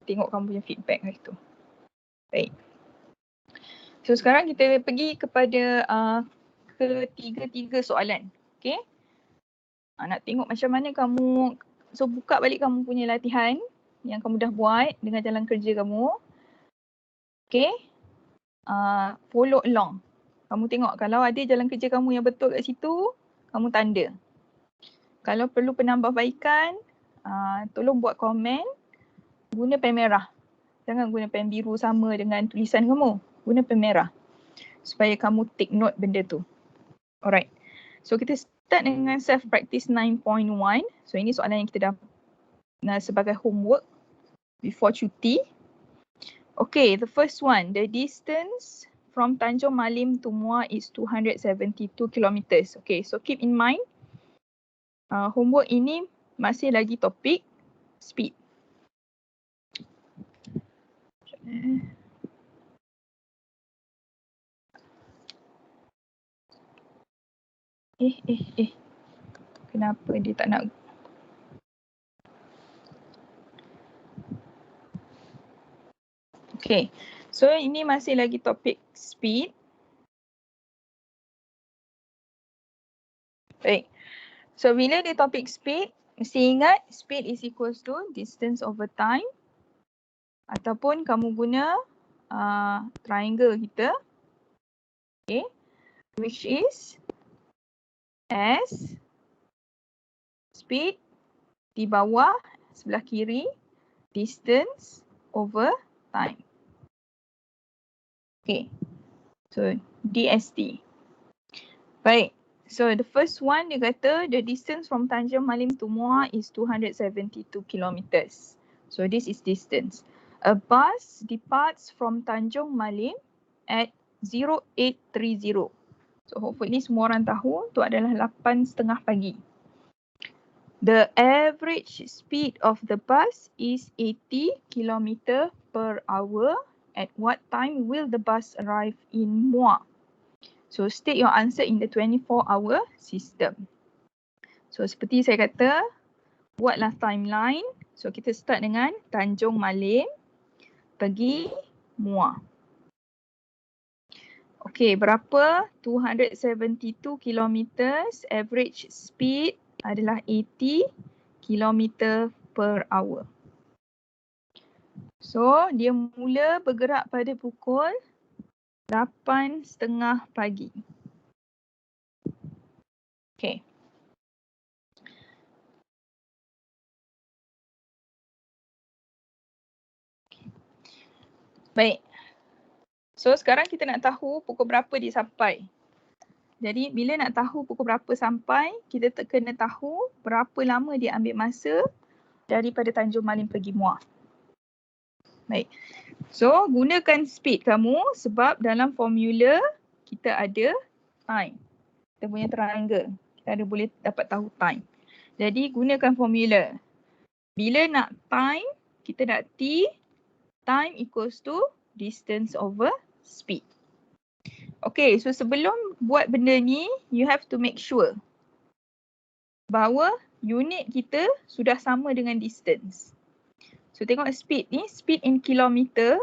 tengok kamu punya feedback hari tu. Baik. So sekarang kita pergi kepada ketiga-tiga soalan. Okay. Nak tengok macam mana kamu, so buka balik kamu punya latihan yang kamu dah buat dengan jalan kerja kamu. Okay. Follow along. Kamu tengok kalau ada jalan kerja kamu yang betul kat situ, kamu tanda. Kalau perlu penambahbaikan, tolong buat komen. Guna pen merah. Jangan guna pen biru sama dengan tulisan kamu. Guna pen merah. Supaya kamu take note benda tu. Alright. So kita start dengan self practice 9.1. So ini soalan yang kita dah sebagai homework before cuti. Okay, the first one. The distance from Tanjung Malim to Muar is 272 kilometers. Okay, so keep in mind. Homework ini masih lagi topik speed. Kenapa dia tak nak? Okay, so ini masih lagi topik speed. Baik, so bila dia topik speed, mesti ingat speed is equals to distance over time. Ataupun kamu guna triangle kita. Okay, which is S speed di bawah sebelah kiri, distance over time. Okay, so DST. Baik, so the first one dia kata the distance from Tanjung Malim to Muar is 272 kilometers. So this is distance. A bus departs from Tanjung Malim at 0830. So hopefully semua orang tahu tu adalah 8.30 pagi. The average speed of the bus is 80 km per hour. At what time will the bus arrive in Muar? So state your answer in the 24-hour system. So seperti saya kata, buatlah timeline. So kita start dengan Tanjung Malim pergi Muar. Okay, berapa? 272 kilometers, average speed adalah 80 km per hour. So, dia mula bergerak pada pukul 8.30 pagi. Okay. Baik. So, sekarang kita nak tahu pukul berapa dia sampai. Jadi, bila nak tahu pukul berapa sampai, kita kena tahu berapa lama dia ambil masa daripada Tanjung Malim pergi Muar. Baik. So, gunakan speed kamu sebab dalam formula kita ada time. Kita punya triangle. Kita ada boleh dapat tahu time. Jadi, gunakan formula. Bila nak time, kita nak T, time equals to distance over speed. Okay, so sebelum buat benda ni, you have to make sure bahawa unit kita sudah sama dengan distance. So tengok speed ni, speed in kilometer.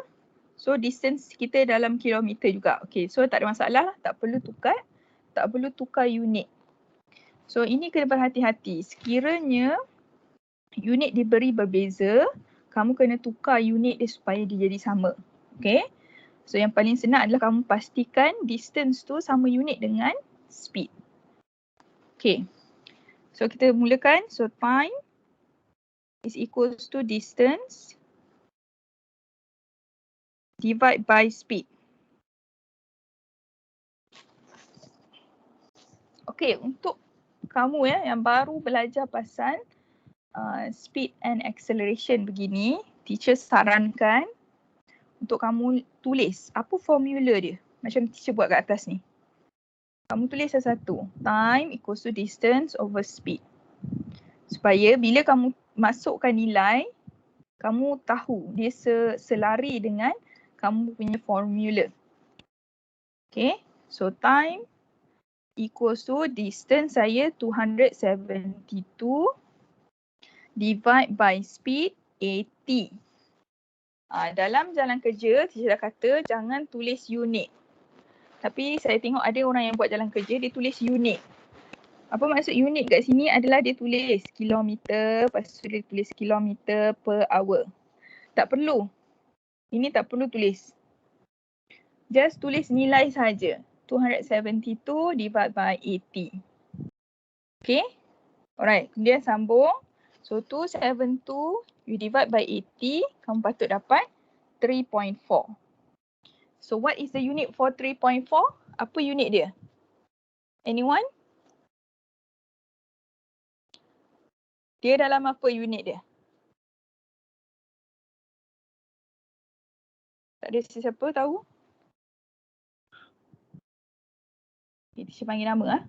So distance kita dalam kilometer juga. Okay, so tak ada masalah, tak perlu tukar unit. So ini kena berhati-hati. Sekiranya unit diberi berbeza, kamu kena tukar unit dia supaya dia jadi sama. Okay. So yang paling senang adalah kamu pastikan distance tu sama unit dengan speed. Okay. So kita mulakan. So time is equals to distance divide by speed. Okay, untuk kamu yang baru belajar pasal speed and acceleration begini, teacher sarankan untuk kamu tulis apa formula dia. Macam teacher buat kat atas ni. Kamu tulis satu-satu. Time equals to distance over speed. Supaya bila kamu masukkan nilai, kamu tahu dia selari dengan kamu punya formula. Okay. So time equals to distance saya 272 divide by speed 80. Dalam jalan kerja, teacher dah kata jangan tulis unit. Tapi saya tengok ada orang yang buat jalan kerja, dia tulis unit. Apa maksud unit kat sini adalah dia tulis kilometer, lepas tu dia tulis kilometer per hour. Tak perlu. Ini tak perlu tulis. Just tulis nilai saja. 272 divide by 80. Okay. Alright. Kemudian sambung. So 272 you divide by 80, kamu patut dapat 3.4. So what is the unit for 3.4? Apa unit dia? Anyone? Dia dalam apa unit dia? Tak ada sesiapa tahu? Okay, teacher panggil nama .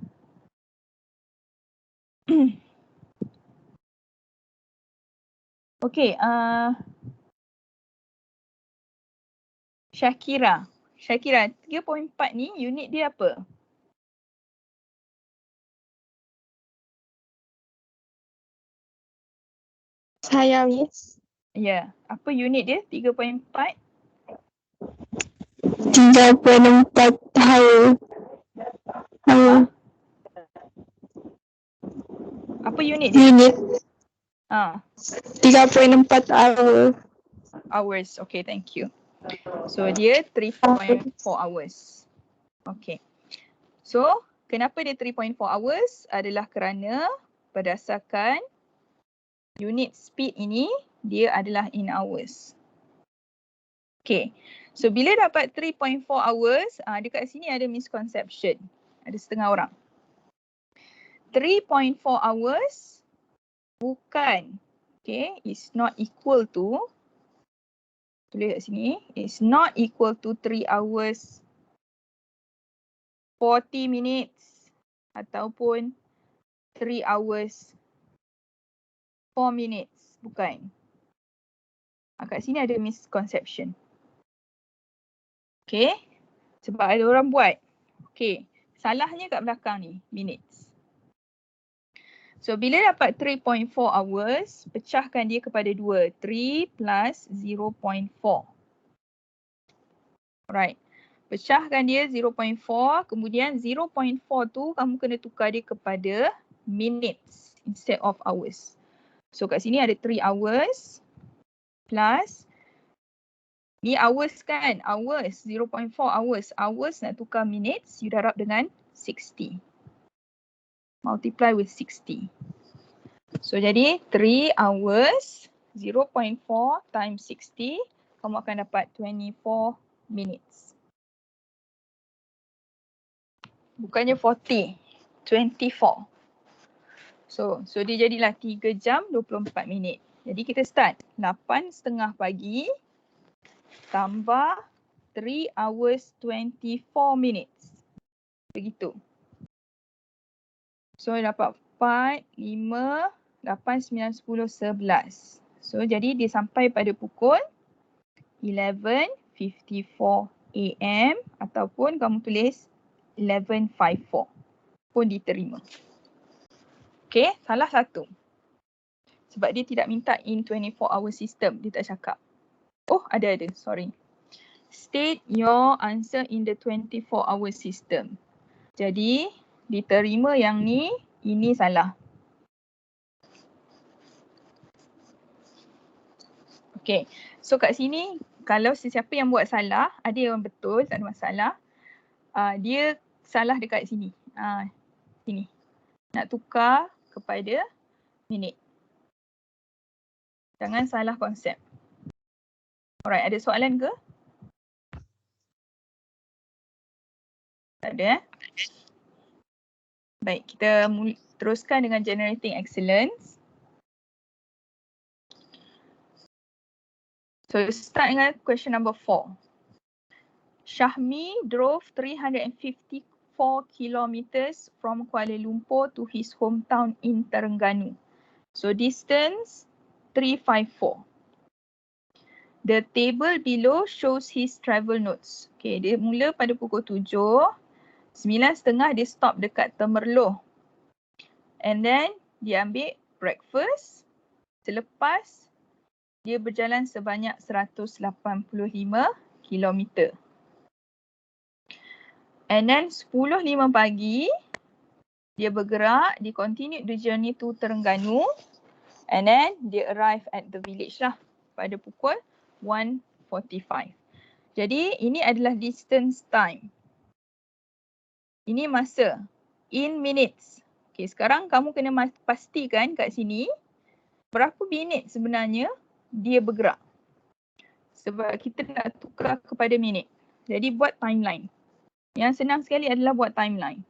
Okay, Syakira. Syakira, 3.4 ni unit dia apa? Saya, Miss. Ya, apa unit dia 3.4? 3.4 hari. Apa unit dia? Unit 3.4 hour. hours. Okay, thank you. So dia 3.4 hours. Okay. So kenapa dia 3.4 hours? Adalah kerana berdasarkan unit speed ini dia adalah in hours. Okay. So bila dapat 3.4 hours, dekat sini ada misconception. Ada setengah orang. 3.4 hours bukan, okay, is not equal to, tulis kat sini, is not equal to 3 hours 40 minutes ataupun 3 hours 4 minutes. Bukan. Kat sini ada misconception. Okay. Sebab ada orang buat. Okay. Salahnya kat belakang ni, minutes. So bila dapat 3.4 hours, pecahkan dia kepada 2. 3 plus 0.4. Alright. Pecahkan dia 0.4. Kemudian 0.4 tu kamu kena tukar dia kepada minutes instead of hours. So kat sini ada 3 hours plus, ni hours kan? Hours, 0.4 hours. Hours nak tukar minutes, you darab dengan 60. Multiply with 60. So jadi 3 hours, 0.4 times 60, kamu akan dapat 24 minutes. Bukannya 40, 24. So dia jadilah 3 jam 24 minit. Jadi kita start 8.30 pagi tambah 3 hours 24 minutes. Begitu. So dapat 4, 5, 8, 9, 10, 11. So jadi dia sampai pada pukul 11.54 AM ataupun kamu tulis 11.54 pun diterima. Okay, salah satu. Sebab dia tidak minta in 24 hour system, dia tak cakap. Oh, ada, sorry. State your answer in the 24 hour system. Jadi, diterima yang ni, ini salah. Okay, so kat sini, kalau sesiapa yang buat salah, ada yang betul, tak ada masalah. Dia salah dekat sini. Sini. Nak tukar kepada minit. Jangan salah konsep. Alright, ada soalan ke? Tak ada. Baik, kita teruskan dengan generating excellence. So start dengan question number 4. Syahmi drove 354 kilometers from Kuala Lumpur to his hometown in Terengganu. So distance 354. The table below shows his travel notes. Okay, dia mula pada pukul 7. 9.30 dia stop dekat Temerloh. And then dia ambil breakfast. Selepas dia berjalan sebanyak 185 kilometer. And then 10.05 pagi, dia bergerak, dia continue the journey to Terengganu. And then dia arrive at the village lah pada pukul 1:45. Jadi ini adalah distance time. Ini masa in minutes. Okay, sekarang kamu kena pastikan kat sini berapa minit sebenarnya dia bergerak. Sebab kita nak tukar kepada minit. Jadi buat timeline. Yang senang sekali adalah buat timeline.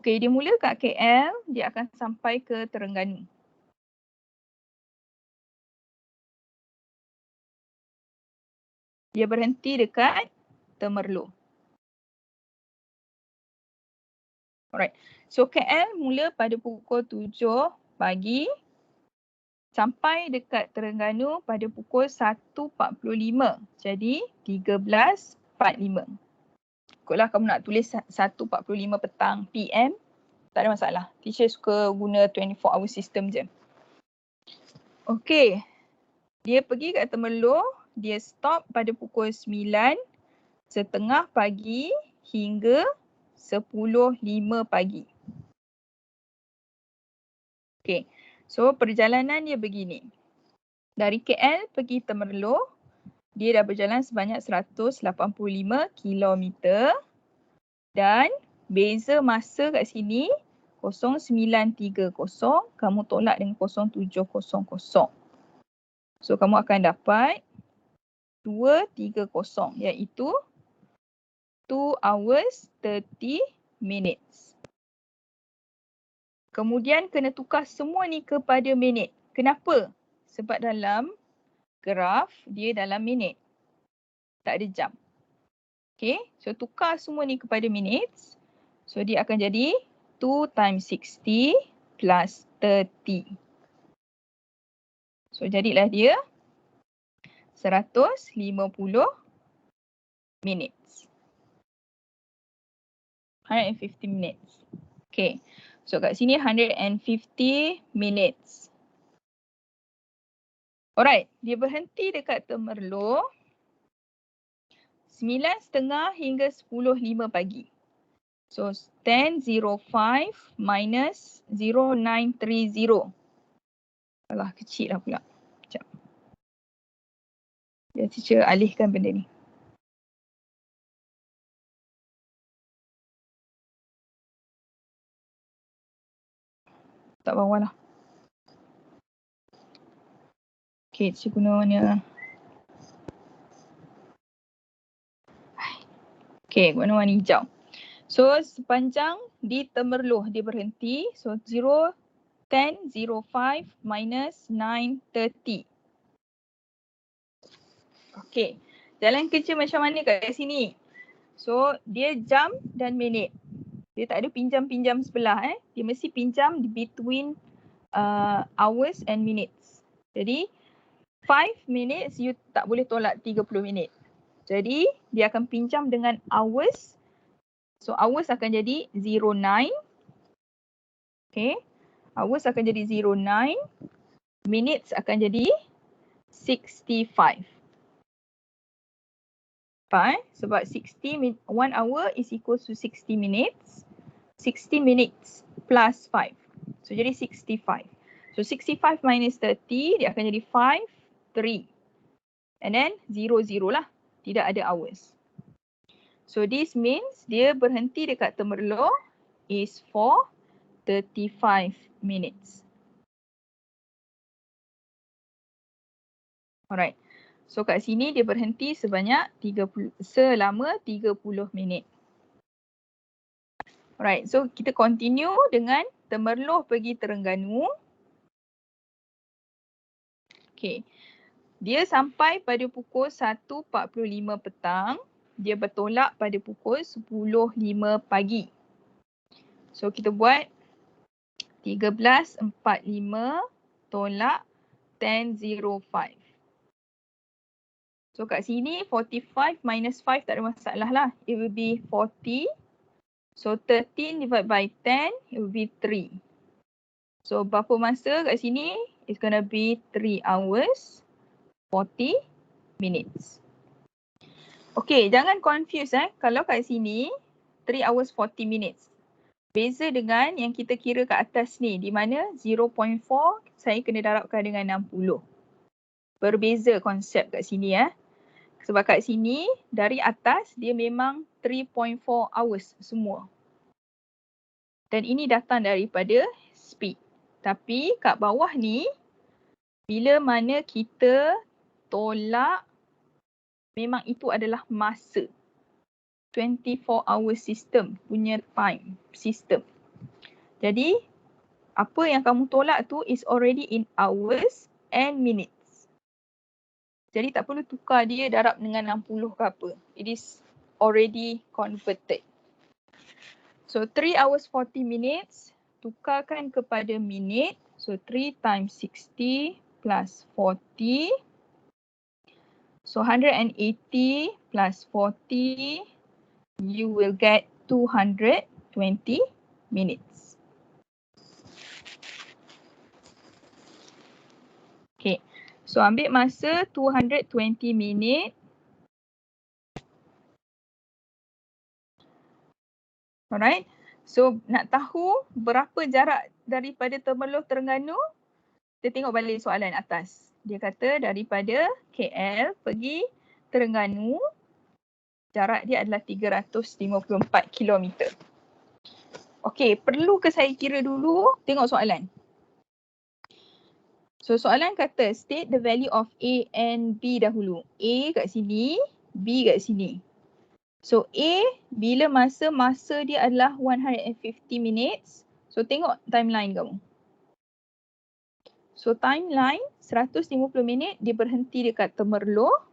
Okay, dia mula kat KL, dia akan sampai ke Terengganu. Dia berhenti dekat Temerloh. Alright, so KL mula pada pukul 7 pagi sampai dekat Terengganu pada pukul 1.45. Jadi 13.45. Ikutlah kamu nak tulis 1.45 petang PM, tak ada masalah. Teacher suka guna 24 hour system je. Okay, dia pergi kat Temerloh, dia stop pada pukul 9.30 pagi hingga 10.05 pagi. Okay, so perjalanan dia begini. Dari KL pergi Temerloh, dia dah berjalan sebanyak 185 kilometer dan beza masa kat sini 0930, kamu tolak dengan 0700. So kamu akan dapat 230 iaitu 2 hours 30 minutes. Kemudian kena tukar semua ni kepada minit. Kenapa? Sebab dalam graf dia dalam minit. Tak ada jam. Okay, so tukar semua ni kepada minutes. So dia akan jadi 2 times 60 plus 30. So jadilah dia 150 minutes. 150 minutes. Okay, so kat sini 150 minutes. Alright, dia berhenti dekat Temerloh 9.30 hingga 10.05 pagi. So 10.05 minus 0930. Alah, kecil lah pula. Sekejap. Biar teacher alihkan benda ni. Tak bawah lah. Okay, teacher guna warna. Okay, guna warna hijau. So sepanjang di Temerloh dia berhenti. So 10.05 minus 9.30. Okay, jalan kerja macam mana kat sini? So dia jam dan minit. Dia tak ada pinjam-pinjam sebelah. Dia mesti pinjam between hours and minutes. Jadi 5 minutes you tak boleh tolak 30 minit. Jadi dia akan pinjam dengan hours. So hours akan jadi 09. Okay. Hours akan jadi 09. Minutes akan jadi 65. Fine. Sebab 1 hour is equal to 60 minutes. 60 minutes plus 5. So jadi 65. So 65 minus 30 dia akan jadi 5, 3. And then 0, 0 lah. Tidak ada hours. So this means dia berhenti dekat Temerloh is for 35 minutes. Alright. So kat sini dia berhenti selama 30 minit. Alright. So kita continue dengan Temerloh pergi Terengganu. Okay. Dia sampai pada pukul 1.45 petang. Dia bertolak pada pukul 10.05 pagi. So kita buat 13.45 tolak 10.05. So kat sini 45 minus 5 tak ada masalah lah. It will be 40. So 13 divided by 10, it will be 3. So berapa masa kat sini? is gonna be 3 hours 40 minutes. Okay, jangan confuse kalau kat sini 3 hours 40 minutes. Beza dengan yang kita kira kat atas ni di mana 0.4 saya kena darabkan dengan 60. Berbeza konsep kat sini Sebab kat sini dari atas dia memang 3.4 hours semua. Dan ini datang daripada speed. Tapi kat bawah ni bila mana kita tolak memang itu adalah masa. 24 hour system punya time system. Jadi apa yang kamu tolak tu is already in hours and minutes. Jadi tak perlu tukar dia darab dengan 60 ke apa. It is already converted. So 3 hours 40 minutes tukarkan kepada minit. So 3 times 60 plus 40. So 180 plus 40, you will get 220 minutes. Okay, so ambil masa 220 minit. Alright, so nak tahu berapa jarak daripada Temerloh Terengganu? Kita tengok balik soalan atas. Dia kata daripada KL pergi Terengganu, jarak dia adalah 354 km. Okey, perlu ke saya kira dulu? Tengok soalan. So soalan kata state the value of A and B dahulu. A kat sini, B kat sini. So A bila masa dia adalah 150 minutes. So tengok timeline kamu. So timeline 150 minit dia berhenti dekat Temerloh.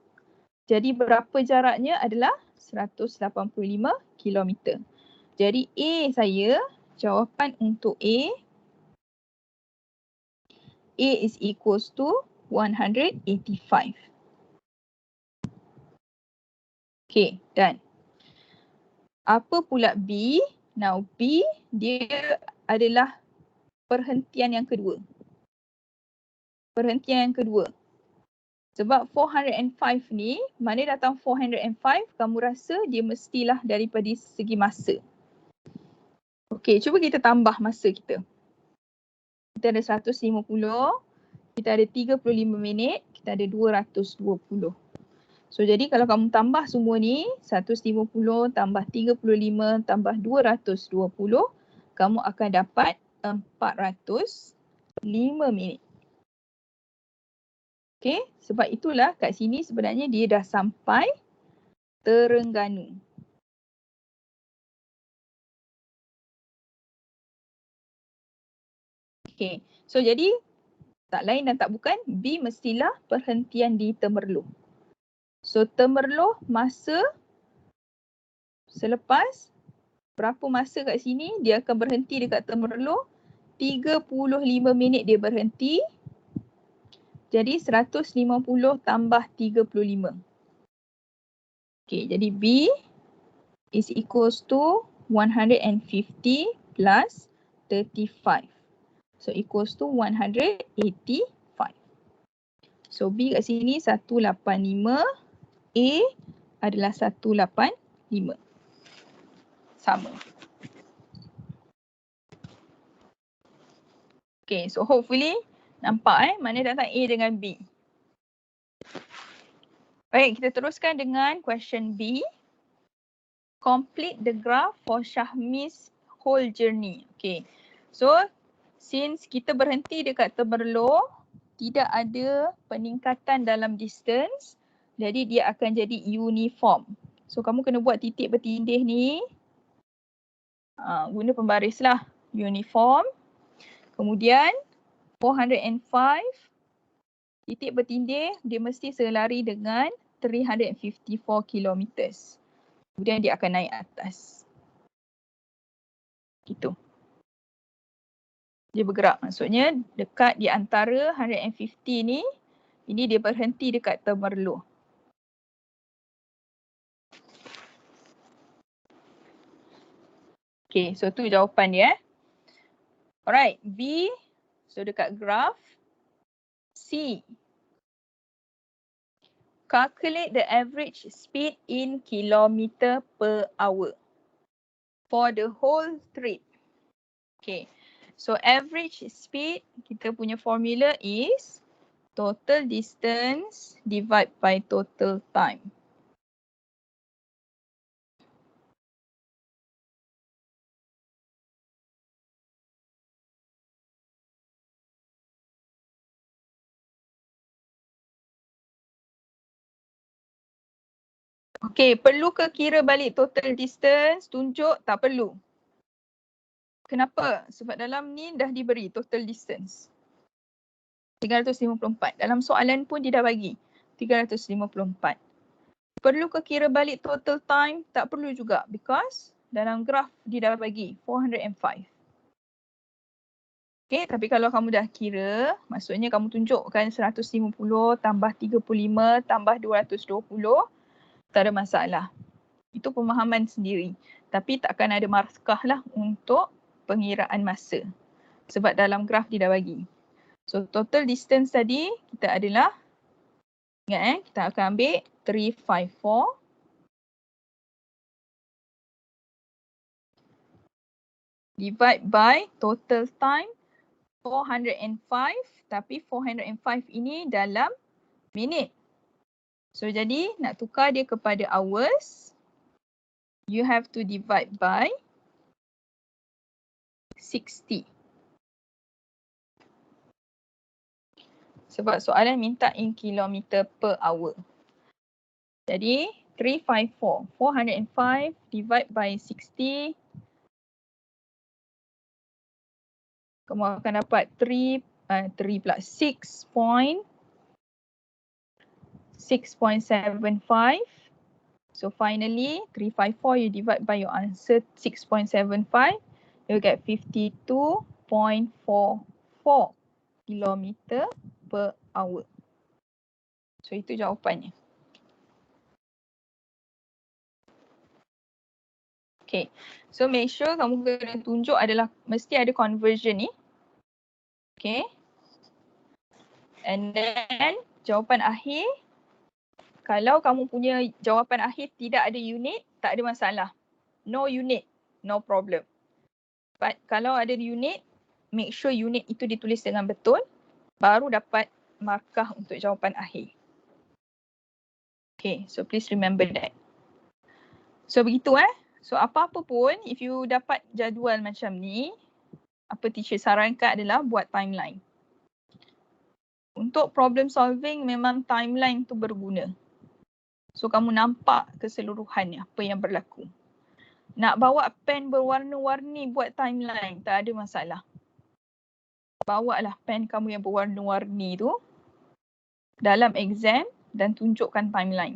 Jadi berapa jaraknya adalah 185 km. Jadi A saya, jawapan untuk A is equals to 185. Okay, done. Apa pula B? Now B dia adalah perhentian yang kedua. Perhentian yang kedua. Sebab 405 ni, mana datang 405, kamu rasa dia mestilah daripada segi masa. Okey, cuba kita tambah masa kita. Kita ada 150, kita ada 35 minit, kita ada 220. So jadi kalau kamu tambah semua ni, 150 tambah 35 tambah 220, kamu akan dapat 405 minit. Okay, sebab itulah kat sini sebenarnya dia dah sampai Terengganu. Okay, so jadi tak lain dan tak bukan B mestilah perhentian di Temerloh. So Temerloh masa selepas berapa masa kat sini dia akan berhenti dekat Temerloh 35 minit dia berhenti. Jadi 150 tambah 35. Okay, jadi B is equals to 150 plus 35. So equals to 185. So B kat sini 185. A adalah 185. Sama. Okay, so hopefully nampak mana datang A dengan B. Baik, kita teruskan dengan question B. Complete the graph for Syahmi's whole journey. Okay, so since kita berhenti dekat Temerloh, tidak ada peningkatan dalam distance, jadi dia akan jadi uniform. So kamu kena buat titik bertindih ni. Guna pembaris lah. Uniform. Kemudian 405 titik bertindih dia mesti selari dengan 354 km. Kemudian dia akan naik atas. Gitu. Dia bergerak. Maksudnya dekat di antara 150 ni, ini dia berhenti dekat Temerloh. Okay, so tu jawapan dia. Alright, B. So dekat graph, C. Calculate the average speed in kilometer per hour for the whole trip. Okay, so average speed, kita punya formula is total distance divided by total time. Okay, perlu ke kira balik total distance? Tunjuk, tak perlu. Kenapa? Sebab dalam ni dah diberi total distance. 354. Dalam soalan pun dia dah bagi 354. Perlu ke kira balik total time? Tak perlu juga because dalam graf dia dah bagi 405. Okay, tapi kalau kamu dah kira, maksudnya kamu tunjukkan 150 tambah 35 tambah 220, tak ada masalah. Itu pemahaman sendiri. Tapi takkan ada markah lah untuk pengiraan masa. Sebab dalam graf dia dah bagi. So total distance tadi kita adalah, ingat kita akan ambil 354. Divide by total time 405. Tapi 405 ini dalam minit. So jadi nak tukar dia kepada hours, you have to divide by 60. Sebab soalan minta in kilometer per hour. Jadi 354, 405 divide by 60. Kamu akan dapat 6.75. So finally 354 you divide by your answer 6.75. You get 52.44 kilometer per hour. So itu jawapannya. Okay, so make sure kamu kena tunjuk adalah mesti ada conversion ni. Okay. And then jawapan akhir, kalau kamu punya jawapan akhir tidak ada unit, tak ada masalah. No unit, no problem. But kalau ada unit, make sure unit itu ditulis dengan betul, baru dapat markah untuk jawapan akhir. Okay, so please remember that. So begitu So apa-apa pun, if you dapat jadual macam ni, apa teacher sarankan adalah buat timeline. Untuk problem solving memang timeline tu berguna. So kamu nampak keseluruhannya apa yang berlaku. Nak bawa pen berwarna-warni buat timeline, tak ada masalah. Bawa lah pen kamu yang berwarna-warni tu dalam exam dan tunjukkan timeline.